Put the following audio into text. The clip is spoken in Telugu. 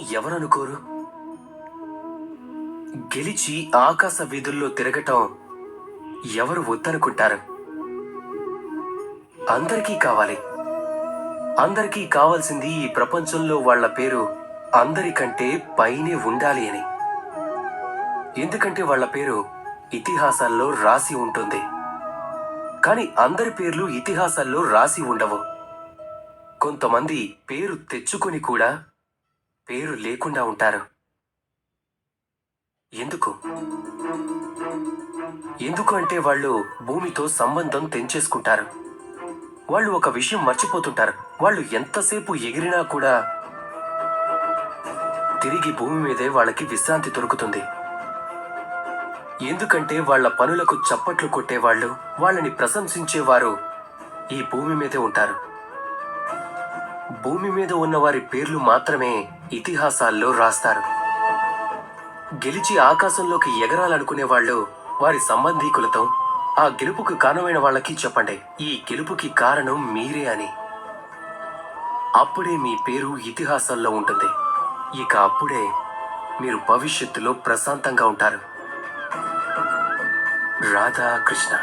ఎవరనుకోరు? గెలిచి ఆకాశ వీధుల్లో తిరగటం ఎవరు వద్దనుకుంటారు? అందరికీ కావాలి. అందరికీ కావాల్సింది ఈ ప్రపంచంలో వాళ్ళ పేరు అందరికంటే పైనే ఉండాలి అని. ఎందుకంటే వాళ్ళ పేరు ఇతిహాసాల్లో రాసి ఉంటుంది. కానీ అందరి పేర్లు ఇతిహాసాల్లో రాసి ఉండవు. కొంతమంది పేరు తెచ్చుకొని కూడా పేరు లేకుండా ఉంటారు. ఎందుకు? ఎందుకు అంటే వాళ్ళు భూమితో సంబంధం తెంచేసుకుంటారు. వాళ్ళు ఒక విషయం మర్చిపోతుంటారు. వాళ్ళు ఎంతసేపు ఎగిరినా కూడా తిరిగి భూమి మీదే వాళ్ళకి విశ్రాంతి దొరుకుతుంది. ఎందుకంటే వాళ్ళ పనులకు చప్పట్లు కొట్టేవాళ్ళు, వాళ్ళని ప్రశంసించేవారు ఈ భూమి మీదే ఉంటారు. భూమి మీద ఉన్న వారి పేర్లు మాత్రమే ఇతిహాసాల్లో రాస్తారు. గెలిచి ఆకాశంలోకి ఎగరాలనుకునే వాళ్ళు వారి సంబంధీకులతో ఆ గెలుపుకు కారణమైన వాళ్ళకి చెప్పండి, ఈ గెలుపుకి కారణం మీరే అని. అప్పుడే మీ పేరు ఇతిహాసాల్లో ఉంటుంది. ఇక అప్పుడే మీరు భవిష్యత్తులో ప్రశాంతంగా ఉంటారు. రాధాకృష్ణ.